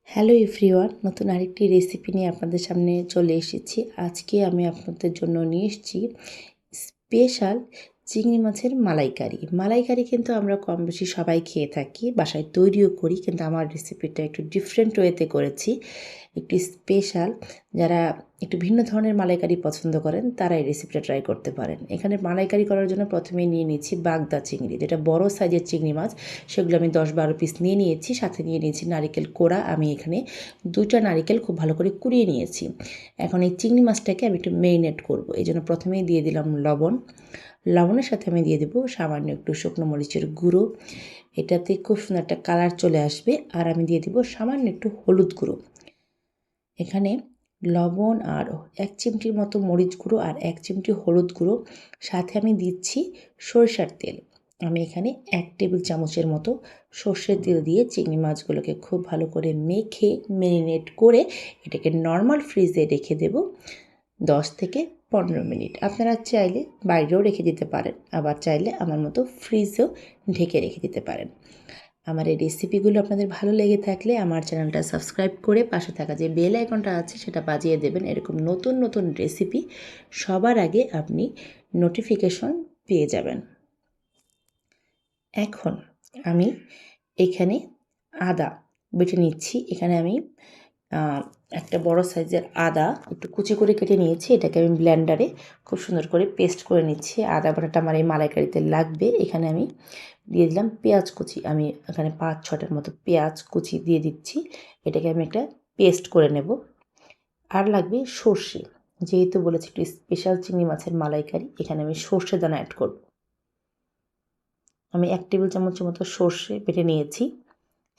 Hello everyone, নতুন আরেকটি recipe নিয়ে আপনাদের সামনে চলে এসেছি। আজকে আমি আপনাদের জন্য নিয়ে এসেছি স্পেশাল চিংড়ি মাছের মালাইকারি। মালাইকারি কিন্তু আমরা কম বেশি সবাই খেয়ে থাকি, বাসায় তৈরিও করি, কিন্তু আমার রেসিপিটা একটু ডিফারেন্ট ওয়েতে করেছি। একটু স্পেশাল, যারা একটু ভিন্ন ধরনের মালাইকারি পছন্দ করেন তারা এই রেসিপিটা ট্রাই করতে পারেন। এখানে মালাইকারি করার জন্য প্রথমে নিয়ে নিচ্ছি বাগদা চিংড়ি, যেটা বড় সাইজের চিংড়ি মাছ। সেগুলো আমি 10-12 পিস নিয়ে নিয়েছি। সাথে নিয়ে নিয়েছি নারিকেল কোড়া। আমি এখানে 2টা নারিকেল খুব ভালো করে কুড়িয়ে নিয়েছি। এখন এই চিংড়ি মাছটাকে আমি একটু মেরিনেট করব। এই জন্য প্রথমেই দিয়ে দিলাম লবণ। লবণের সাথে আমি দিয়ে দেবো সামান্য একটু শুকনো মরিচের গুঁড়ো। এটাতে খুব সুন্দর একটা কালার চলে আসবে। আর আমি দিয়ে দেবো সামান্য একটু হলুদ গুঁড়ো। এখানে লবণ আর 1 চিমটির মতো মরিচ গুঁড়ো আর 1 চিমটি হলুদ গুঁড়ো, সাথে আমি দিচ্ছি সরিষার তেল। আমি এখানে 1 টেবিল চামচের মতো সর্ষের তেল দিয়ে চিংড়ি মাছগুলোকে খুব ভালো করে মেখে ম্যারিনেট করে এটাকে নর্মাল ফ্রিজে রেখে দেব 10 থেকে 15 মিনিট। আপনারা চাইলে বাইরেও রেখে দিতে পারেন, আবার চাইলে আমার মতো ফ্রিজেও ঢেকে রেখে দিতে পারেন। আমার এই রেসিপিগুলো আপনাদের ভালো লেগে থাকলে আমার চ্যানেলটা সাবস্ক্রাইব করে পাশে থাকা যে বেল আইকনটা আছে সেটা বাজিয়ে দেবেন। এরকম নতুন নতুন রেসিপি সবার আগে আপনি নোটিফিকেশন পেয়ে যাবেন। এখন আমি এখানে আদা বেটে নিচ্ছি। এখানে আমি একটা বড় সাইজের আদা একটু কুচি করে কেটে নিয়েছি। এটাকে আমি ব্লেন্ডারে খুব সুন্দর করে পেস্ট করে নিচ্ছি। আদা বাটাটা আমার এই মালাইকারিতে লাগবে। এখানে আমি দিয়ে দিলাম পেঁয়াজ কুচি। আমি এখানে 5-6টার মতো পেঁয়াজ কুচি দিয়ে দিচ্ছি। এটাকে আমি একটা পেস্ট করে নেব। আর লাগবে সর্ষে। যেহেতু বলেছি একটু স্পেশাল চিংড়ি মাছের মালাইকারি, এখানে আমি সর্ষে দানা অ্যাড করব। আমি 1 টেবিল চামচের মতো সর্ষে বেটে নিয়েছি।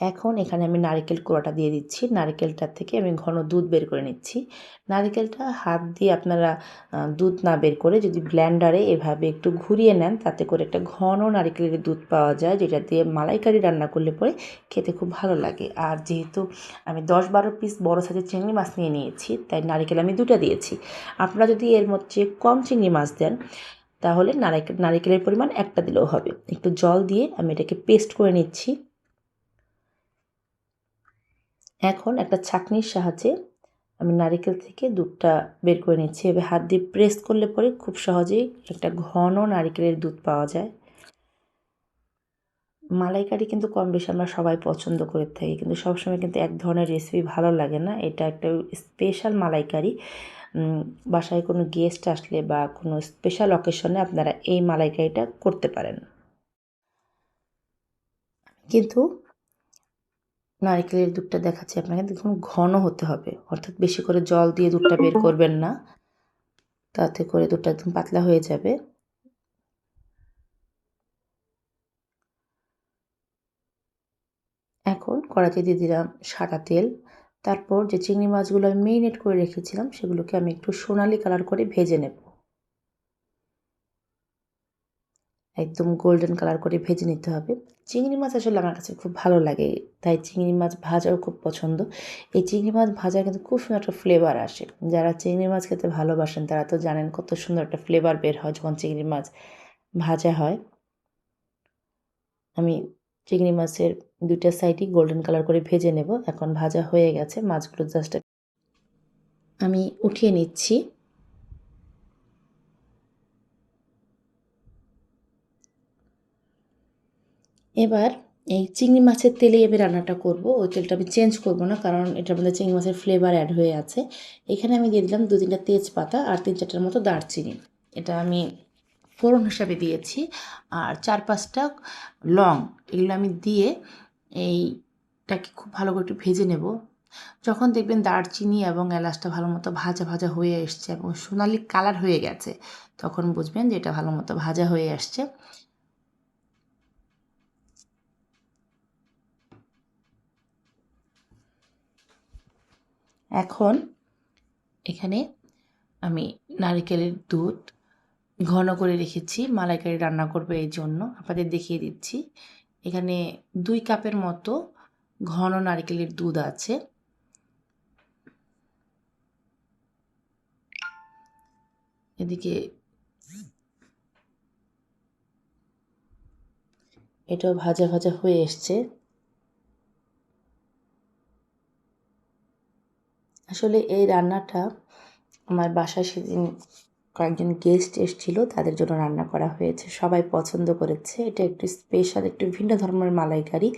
এখন এখানে আমি নারকেল কোড়াটা দিয়ে দিচ্ছি। নারকেলটার থেকে আমি ঘন দুধ বের করে নিচ্ছি। নারকেলটা হাত দিয়ে আপনারা দুধ না বের করে যদি ব্লেন্ডারে এভাবে একটু ঘুরিয়ে নেন, তাতে করে একটা ঘন নারকেলের দুধ পাওয়া যায়, যেটা দিয়ে মালাইকারি রান্না করলে পরে খেতে খুব ভালো লাগে। আর যেহেতু আমি 10-12 পিস বড় সাইজের চিংড়ি মাছ নিয়ে নিয়েছি, তাই নারকেল আমি 2টা দিয়েছি। আপনারা যদি এর মধ্যে কম চিংড়ি মাছ দেন, তাহলে নারকেলের পরিমাণ 1টা দিলেও হবে। একটু জল দিয়ে আমি এটাকে পেস্ট করে নিচ্ছি। এখন একটা ছাঁকনির সাহায্যে আমি নারিকেল থেকে দুধটা বের করে নিচ্ছি। এভাবে হাত দিয়ে প্রেস করলে পরে খুব সহজেই একটা ঘন নারিকেলের দুধ পাওয়া যায়। মালাইকারি কিন্তু কম বেশি আমরা সবাই পছন্দ করে থাকি, কিন্তু সবসময় কিন্তু এক ধরনের রেসিপি ভালো লাগে না। এটা একটা স্পেশাল মালাইকারি। বাসায় কোনো গেস্ট আসলে বা কোনো স্পেশাল অকেশনে আপনারা এই মালাইকারিটা করতে পারেন। কিন্তু নারিকেলের দুধটা দেখাচ্ছি আপনাকে, দেখুন ঘন হতে হবে, অর্থাৎ বেশি করে জল দিয়ে দুধটা বের করবেন না, তাতে করে দুধটা একদম পাতলা হয়ে যাবে। এখন কড়াইতে দিয়ে দিলাম সাদা তেল। তারপর যে চিংড়ি মাছগুলো আমি মেরিনেট করে রেখেছিলাম সেগুলোকে আমি একটু সোনালি কালার করে ভেজে নেব। একদম গোল্ডেন কালার করে ভেজে নিতে হবে। চিংড়ি মাছ আসলে আমার কাছে খুব ভালো লাগে, তাই চিংড়ি মাছ ভাজাও খুব পছন্দ। এই চিংড়ি মাছ ভাজা কিন্তু খুব সুন্দর একটা ফ্লেভার আসে। যারা চিংড়ি মাছ খেতে ভালোবাসেন তারা তো জানেন কত সুন্দর একটা ফ্লেভার বের হয় যখন চিংড়ি মাছ ভাজা হয়। আমি চিংড়ি মাছের 2টা সাইডই গোল্ডেন কালার করে ভেজে নেব। এখন ভাজা হয়ে গেছে, মাছগুলো জাস্ট আমি উঠিয়ে নিচ্ছি। এবার এই চিংড়ি মাছের তেলেই আমি রান্নাটা করব। ওই তেলটা আমি চেঞ্জ করব না, কারণ এটার মধ্যে চিংড়ি মাছের ফ্লেভার অ্যাড হয়ে আছে। এখানে আমি দিয়ে দিলাম 2-3টা তেজপাতা আর 3-4টার মতো দারচিনি। এটা আমি ফোড়ন হিসাবে দিয়েছি। আর 4-5টা লং, এগুলো আমি দিয়ে এইটাকে খুব ভালো করে একটু ভেজে নেব। যখন দেখবেন দারচিনি এবং এলাচটা ভালো মতো ভাজা ভাজা হয়ে এসছে এবং সোনালি কালার হয়ে গেছে, তখন বুঝবেন যে এটা ভালো মতো ভাজা হয়ে আসছে। এখন এখানে আমি নারকেলের দুধ ঘন করে রেখেছি, মালাইকারি রান্না করবে এই জন্য আপনাদের দেখিয়ে দিচ্ছি। এখানে 2 কাপের মতো ঘন নারকেলের দুধ আছে। এদিকে এটাও ভাজা ভাজা হয়ে এসছে। আসলে এই রান্নাটা আমার বাসায় সেদিন কয়েকজন গেস্ট এসেছিলো, তাদের জন্য রান্না করা হয়েছে। সবাই পছন্দ করেছে। এটা একটু স্পেশাল, একটু ভিন্ন ধর্মের মালাইকারি।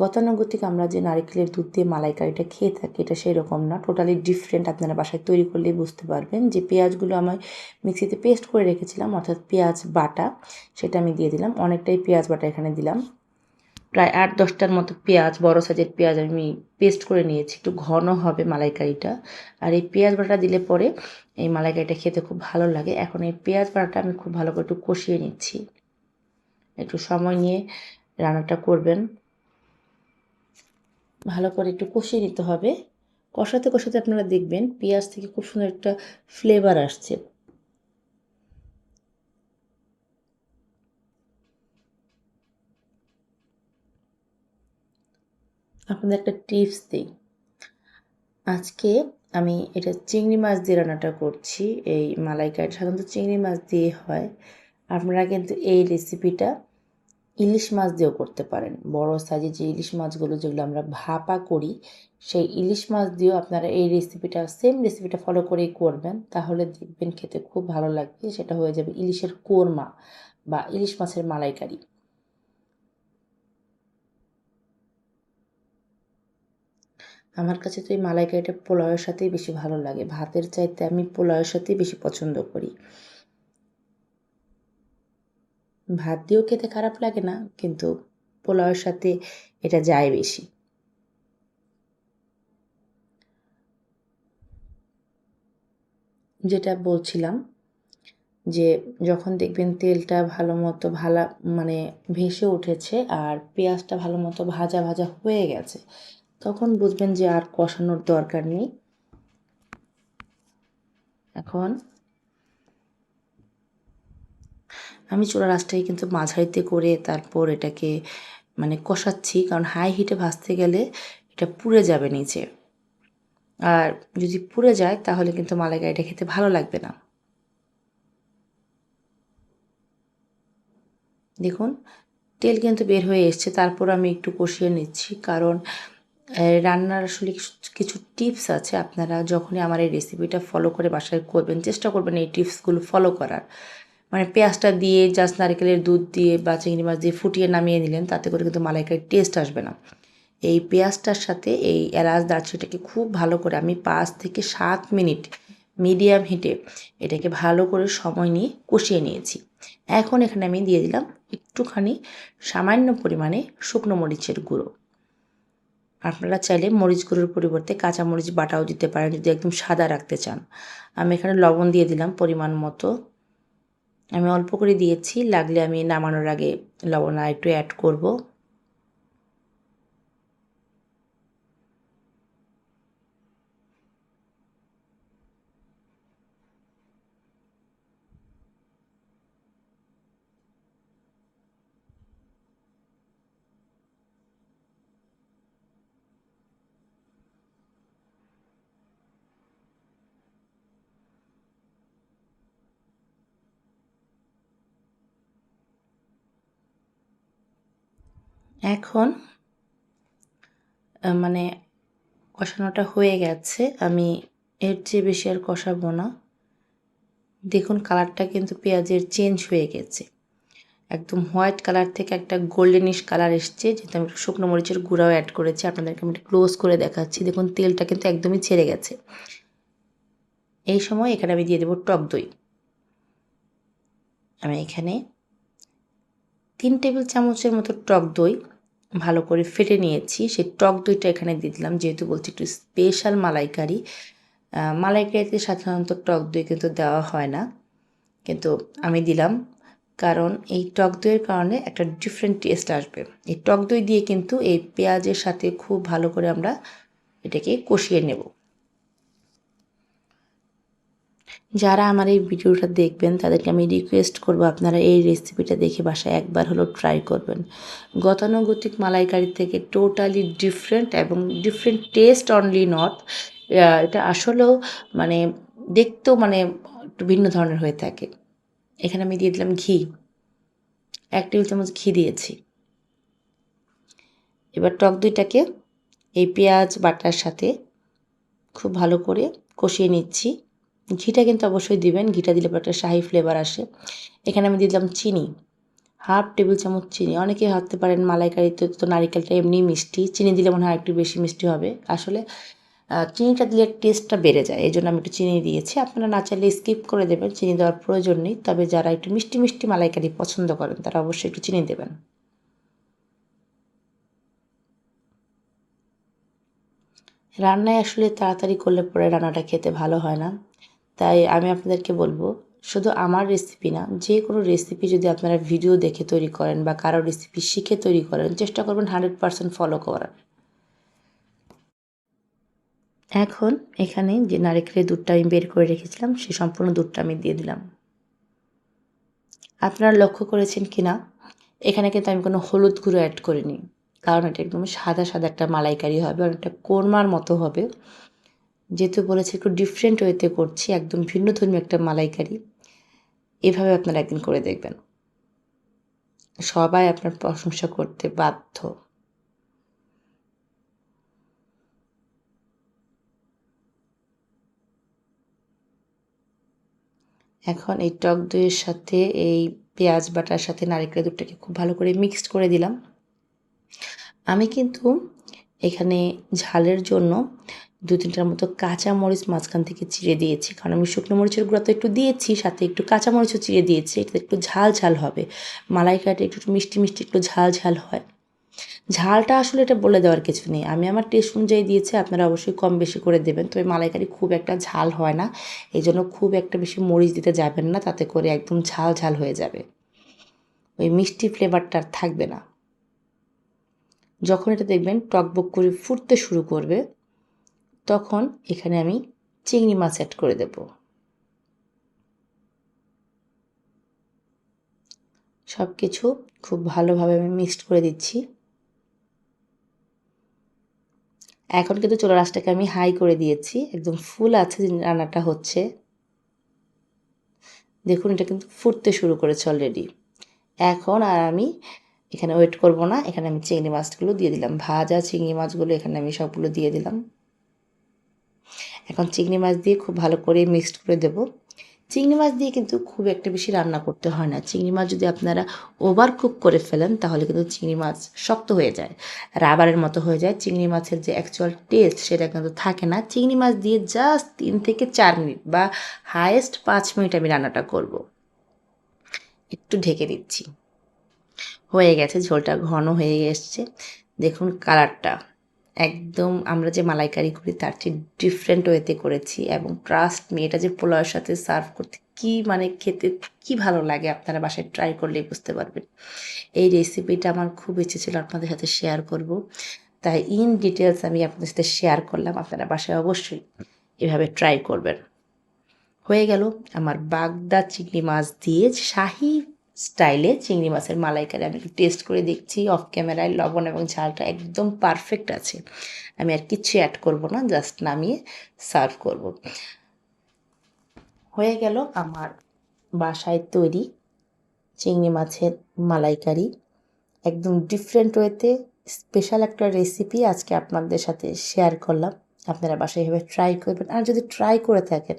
গতানুগতিক আমরা যে নারিকেলের দুধ দিয়ে মালাইকারিটা খেয়ে থাকি, এটা সেরকম না, টোটালি ডিফারেন্ট। আপনারা বাসায় তৈরি করলেই বুঝতে পারবেন। যে পেঁয়াজগুলো আমি মিক্সিতে পেস্ট করে রেখেছিলাম, অর্থাৎ পেঁয়াজ বাটা, সেটা আমি দিয়ে দিলাম। অনেকটাই পেঁয়াজ বাটা এখানে দিলাম। প্রায় 8-10টার মতো পেঁয়াজ, বড় সাইজের পেঁয়াজ আমি পেস্ট করে নিয়েছি। একটু ঘন হবে মালাইকারিটা। আর এই পেঁয়াজ বাটা দিলে পরে এই মালাইকারিটা খেতে খুব ভালো লাগে। এখন এই পেঁয়াজ বাটাটা আমি খুব ভালো করে একটু কষিয়ে নিচ্ছি। একটু সময় নিয়ে রান্নাটা করবেন। ভালো করে একটু কষিয়ে নিতে হবে। কষাতে কষাতে আপনারা দেখবেন পেঁয়াজ থেকে খুব সুন্দর একটা ফ্লেভার আসছে। আপনাদের একটা টিপস দিই। আজকে আমি এটা চিংড়ি মাছ দিয়ে রান্নাটা করছি। এই মালাইকারি সাধারণত চিংড়ি মাছ দিয়ে হয়। আপনারা কিন্তু এই রেসিপিটা ইলিশ মাছ দিয়েও করতে পারেন। বড় সাইজের যে ইলিশ মাছগুলো, যেগুলো আমরা ভাপা করি, সেই ইলিশ মাছ দিয়েও আপনারা এই রেসিপিটা, সেম রেসিপিটা ফলো করেই করবেন। তাহলে দেখবেন খেতে খুব ভালো লাগবে। সেটা হয়ে যাবে ইলিশের কোরমা বা ইলিশ মাছের মালাইকারি। আমার কাছে তো এই মালাইকারিটা পোলাওয়ের সাথেই বেশি ভালো লাগে। ভাতের চাইতে আমি পোলাওয়ের সাথেই বেশি পছন্দ করি। ভাত দিয়েও খেতে খারাপ লাগে না, কিন্তু পোলাওয়ের সাথে এটা যায় বেশি। যেটা বলছিলাম, যে যখন দেখবেন তেলটা ভালো মতো মানে ভেসে উঠেছে আর পেঁয়াজটা ভালো মতো ভাজা ভাজা হয়ে গেছে, তখন বুঝবেন যে আর কষানোর দরকার নেই। এখন আমি চুলার আঁচটাকে কিন্তু মাঝারিতে করে তারপর এটাকে মানে কষাচ্ছি, কারণ হাই হিটে ভাজতে গেলে এটা পুড়ে যাবে নিচে। আর যদি পুড়ে যায় তাহলে কিন্তু মালাইকারিটা খেতে ভালো লাগবে না। দেখুন তেল কিন্তু বের হয়ে এসছে, তারপর আমি একটু কষিয়ে নিচ্ছি, কারণ রান্নার আসলে কিছু টিপস আছে। আপনারা যখনই আমার এই রেসিপিটা ফলো করে বাসায় করবেন, চেষ্টা করবেন এই টিপসগুলো ফলো করার। মানে পেঁয়াজটা দিয়ে জাস্ট নারকেলের দুধ দিয়ে বা চিংড়ি মাছ দিয়ে ফুটিয়ে নামিয়ে নিলেন, তাতে করে কিন্তু মালাইকারির টেস্ট আসবে না। এই পেঁয়াজটার সাথে এই এলাচ দারচিনিটাকে খুব ভালো করে আমি 5 থেকে 7 মিনিট মিডিয়াম হিটে এটাকে ভালো করে সময় নিয়ে কষিয়ে নিয়েছি। এখন এখানে আমি দিয়ে দিলাম একটুখানি সামান্য পরিমাণে শুকনো মরিচের গুঁড়ো। আপনারা চাইলে মরিচ গুঁড়োর পরিবর্তে কাঁচা মরিচ বাটাও দিতে পারেন যদি একদম সাদা রাখতে চান। আমি এখানে লবণ দিয়ে দিলাম পরিমাণ মতো। আমি অল্প করে দিয়েছি, লাগলে আমি নামানোর আগে লবণ আরেকটু অ্যাড করব। এখন মানে কষানোটা হয়ে গেছে, আমি এর চেয়ে বেশি আর কষাবো না। দেখুন কালারটা কিন্তু পেঁয়াজের চেঞ্জ হয়ে গেছে, একদম হোয়াইট কালার থেকে একটা গোল্ডেনিশ কালার এসছে, যেহেতু আমি শুকনো মরিচের গুঁড়াও অ্যাড করেছি। আপনাদেরকে আমি ক্লোজ করে দেখাচ্ছি। দেখুন তেলটা কিন্তু একদমই ছেড়ে গেছে। এই সময় এখানে আমি দিয়ে দেবো টক দই। আমি এখানে 3 টেবিল চামচের মতো টক দই ভালো করে ফেটে নিয়েছি। সেই টক দইটা এখানে দিয়ে দিলাম, যেহেতু বলছি একটু স্পেশাল মালাইকারি। মালাইকারিতে সাধারণত টক দই কিন্তু দেওয়া হয় না, কিন্তু আমি দিলাম, কারণ এই টক দইয়ের কারণে একটা ডিফারেন্ট টেস্ট আসবে। এই টক দই দিয়ে কিন্তু এই পেঁয়াজের সাথে খুব ভালো করে আমরা এটাকে কষিয়ে নেব। যারা আমার এই ভিডিওটা দেখবেন তাদেরকে আমি রিকোয়েস্ট করব, আপনারা এই রেসিপিটা দেখে বাসায় একবার হলেও ট্রাই করবেন। গতানুগতিক মালাইকারি থেকে টোটালি ডিফারেন্ট এবং ডিফারেন্ট টেস্ট অনলি নট, এটা আসলেও মানে দেখতেও মানে একটু ভিন্ন ধরনের হয়ে থাকে। এখানে আমি দিয়ে দিলাম ঘি, 1 টেবিল চামচ ঘি দিয়েছি। এবার টক দইটাকে এই পেঁয়াজ বাটার সাথে খুব ভালো করে কষিয়ে নিচ্ছি। ঘিটা কিন্তু অবশ্যই দিবেন, ঘিটা দিলে পরে একটা শাহি ফ্লেভার আসে। এখানে আমি দিলাম চিনি, 1/2 টেবিল চামচ চিনি। অনেকে ভাবতে পারেন মালাইকারিতে তো নারিকেলটা এমনিই মিষ্টি, চিনি দিলে মনে হয় একটু বেশি মিষ্টি হবে। আসলে চিনিটা দিলে টেস্টটা বেড়ে যায়, এই জন্য আমি একটু চিনি দিয়েছি। আপনারা না চাইলে স্কিপ করে দেবেন, চিনি দেওয়ার প্রয়োজন নেই। তবে যারা একটু মিষ্টি মিষ্টি মালাইকারি পছন্দ করেন তারা অবশ্যই একটু চিনি দেবেন। রান্নায় আসলে তাড়াতাড়ি করলে পরে রান্নাটা খেতে ভালো হয় না। তাই আমি আপনাদেরকে বলবো, শুধু আমার রেসিপি না, যে কোনো রেসিপি যদি আপনারা ভিডিও দেখে তৈরি করেন বা কারো রেসিপি শিখে তৈরি করেন, চেষ্টা করবেন 100% ফলো করার। এখন এখানে যে নারিকেলের দুধটা আমি বের করে রেখেছিলাম, সেই সম্পূর্ণ দুধটা আমি দিয়ে দিলাম। আপনারা লক্ষ্য করেছেন কি না, এখানে কিন্তু আমি কোনো হলুদ গুঁড়ো অ্যাড করিনি। কারণ এটা একদম সাদা সাদা একটা মালাইকারি হবে, অনেকটা কোরমার মতো হবে। যেহেতু বলেছি একটু ডিফারেন্ট ওয়েতে করছি, একদম ভিন্নধর্মী একটা মালাইকারি। এভাবে আপনারা একদিন করে দেখবেন, সবাই আপনার প্রশংসা করতে বাধ্য। এখন এই টক দইয়ের সাথে এই পেঁয়াজ বাটার সাথে নারিকেলের দুধটাকে খুব ভালো করে মিক্সড করে দিলাম। আমি কিন্তু এখানে ঝালের জন্য ২-৩টার মতো কাঁচামরিচ মাঝখান থেকে চিড়ে দিয়েছি। কারণ আমি শুকনো মরিচের গুঁড়া তো একটু দিয়েছি, সাথে একটু কাঁচামরিচও চিড়ে দিয়েছি। এটাতে একটু ঝাল ঝাল হবে। মালাইকারিটা একটু মিষ্টি মিষ্টি একটু ঝাল ঝাল হয়। ঝালটা আসলে এটা বলে দেওয়ার কিছু নেই। আমি আমার টেস্ট অনুযায়ী দিয়েছি, আপনারা অবশ্যই কম বেশি করে দেবেন। তবে মালাইকারি খুব একটা ঝাল হয় না। এজন্য খুব একটা বেশি মরিচ দিতে যাবেন না, তাতে করে একদম ঝাল ঝাল হয়ে যাবে। ওই মিষ্টি ফ্লেভারটা আর থাকবে না। যখন এটা দেখবেন টকবক করে ফুটতে শুরু করবে, তখন এখানে আমি চিংড়ি মাছ অ্যাড করে দেব। সব কিছু খুব ভালোভাবে আমি মিক্সড করে দিচ্ছি। এখন কিন্তু চুলার আঁচটাকে আমি হাই করে দিয়েছি, একদম ফুল আছে রান্নাটা হচ্ছে। দেখুন এটা কিন্তু ফুটতে শুরু করেছে অলরেডি। এখন আর আমি এখানে ওয়েট করব না, এখানে আমি চিংড়ি মাছগুলো দিয়ে দিলাম। ভাজা চিংড়ি মাছগুলো এখানে আমি সবগুলো দিয়ে দিলাম। এখন চিংড়ি মাছ দিয়ে খুব ভালো করে মিক্সড করে দেব। চিংড়ি মাছ দিয়ে কিন্তু খুব একটা বেশি রান্না করতে হয় না। চিংড়ি মাছ যদি আপনারা ওভার কুক করে ফেলেন, তাহলে কিন্তু চিংড়ি মাছ শক্ত হয়ে যায়, রাবারের মতো হয়ে যায়। চিংড়ি মাছের যে অ্যাকচুয়াল টেস্ট সেটা কিন্তু থাকে না। চিংড়ি মাছ দিয়ে জাস্ট 3 থেকে 4 মিনিট বা হায়েস্ট 5 মিনিট আমি রান্নাটা করব। একটু ঢেকে দিচ্ছি। হয়ে গেছে, ঝোলটা ঘন হয়ে এসছে। দেখুন কালারটা একদম আমরা যে মালাইকারি করি তার চেয়ে ডিফারেন্ট ওয়েতে করেছি, এবং ট্রাস্ট মি, এটা যে পোলাওয়ের সাথে সার্ভ করতে কি মানে খেতে কি ভালো লাগে, আপনারা বাসায় ট্রাই করলেই বুঝতে পারবেন। এই রেসিপিটা আমার খুব ইচ্ছে ছিল আপনাদের সাথে শেয়ার করব, তাই ইন ডিটেলস আমি আপনাদের সাথে শেয়ার করলাম। আপনারা বাসায় অবশ্যই এভাবে ট্রাই করবেন। হয়ে গেল আমার বাগদা চিংড়ি মাছ দিয়ে শাহি স্টাইলে চিংড়ি মাছের মালাইকারি। আমি একটু টেস্ট করে দেখছি অফ ক্যামেরায়, লবণ এবং ঝালটা একদম পারফেক্ট আছে। আমি আর কিচ্ছু অ্যাড করব না, জাস্ট নামিয়ে সার্ভ করব। হয়ে গেল আমার বাসায় তৈরি চিংড়ি মাছের মালাইকারি, একদম ডিফারেন্ট ওয়েতে স্পেশাল একটা রেসিপি আজকে আপনাদের সাথে শেয়ার করলাম। আপনারা বাসায় এভাবে ট্রাই করবেন, আর যদি ট্রাই করে থাকেন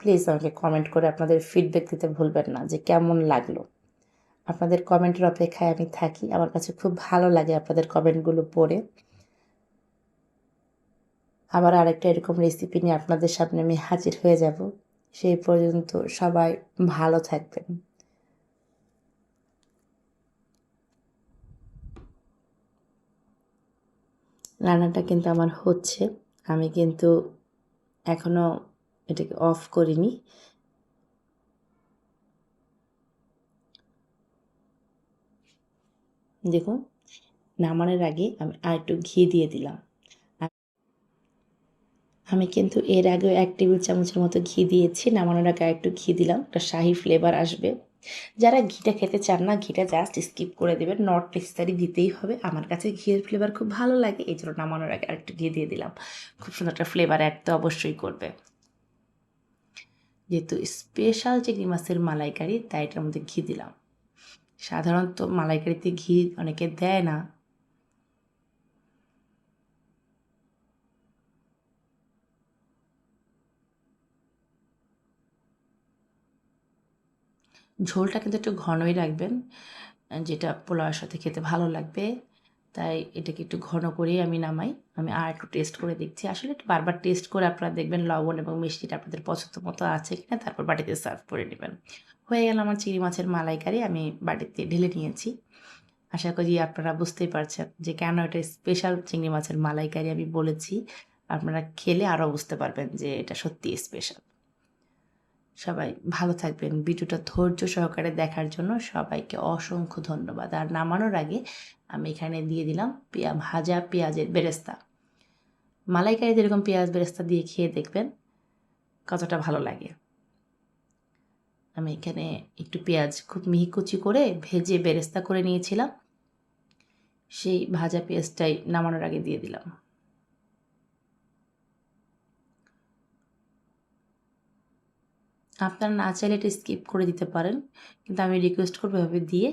প্লিজ আমাকে কমেন্ট করে আপনাদের ফিডব্যাক দিতে ভুলবেন না যে কেমন লাগলো। আপনাদের কমেন্টের অপেক্ষায় আমি থাকি, আমার কাছে খুব ভালো লাগে আপনাদের কমেন্টগুলো পড়ে। আবার আরেকটা এরকম রেসিপি নিয়ে আপনাদের সামনে আমি হাজির হয়ে যাব। সেই পর্যন্ত সবাই ভালো থাকবেন। রান্নাটা কিন্তু আমার হচ্ছে, আমি কিন্তু এখনও এটাকে অফ করিনি। দেখুন নামানোর আগে আমি আরেকটু ঘি দিয়ে দিলাম। আমি কিন্তু এর আগেও 1 টেবিল চামচের মতো ঘি দিয়েছি, নামানোর আগে আরেকটু ঘি দিলাম, একটা শাহি ফ্লেভার আসবে। যারা ঘিটা খেতে চান না, ঘিটা জাস্ট স্কিপ করে দেবেন, নট নেসেসারি দিতেই হবে। আমার কাছে ঘিয়ের ফ্লেভার খুব ভালো লাগে, এই জন্য নামানোর আগে আরেকটু ঘি দিয়ে দিলাম। খুব সুন্দর একটা ফ্লেভার অ্যাড তো অবশ্যই করবে। যেহেতু স্পেশাল চিংড়ি মাছের মালাইকারি, তাই এটার মধ্যে ঘি দিলাম। সাধারণত মালাইকারিতে ঘি অনেকে দেয় না। ঝোলটা কিন্তু একটু ঘনই রাখবেন, যেটা পোলাওয়ের সাথে খেতে ভালো লাগবে। তাই এটাকে একটু ঘন করেই আমি নামাই। আমি আরেকটু টেস্ট করে দেখছি। আসলে একটু বারবার টেস্ট করে আপনারা দেখবেন লবণ এবং মিষ্টিটা আপনাদের পছন্দ মতো আছে কিনা, তারপর বাটিতে সার্ভ করে নেবেন। হয়ে গেল আমার চিংড়ি মাছের মালাইকারি, আমি বাটিতে ঢেলে নিয়েছি। আশা করি আপনারা বুঝতেই পারছেন যে কেন এটা স্পেশাল চিংড়ি মাছের মালাইকারি আমি বলেছি। আপনারা খেলে আরও বুঝতে পারবেন যে এটা সত্যিই স্পেশাল। সবাই ভালো থাকবেন। ভিডিওটা ধৈর্য সহকারে দেখার জন্য সবাইকে অসংখ্য ধন্যবাদ। আর নামানোর আগে আমি এখানে দিয়ে দিলাম ভাজা পেঁয়াজের বেরেস্তা। মালাইকারিতে এরকম পেঁয়াজ বেরেস্তা দিয়ে খেয়ে দেখবেন কতটা ভালো লাগে। আমি এখানে একটু পেঁয়াজ খুব মিহি কুচি করে ভেজে বেরেস্তা করে নিয়েছিলাম। সেই ভাজা পেঁয়াজটাই নামানোর আগে দিয়ে দিলাম। আপনারা না চাইলে এটা স্কিপ করে দিতে পারেন, কিন্তু আমি রিকোয়েস্ট করব এভাবে দিয়ে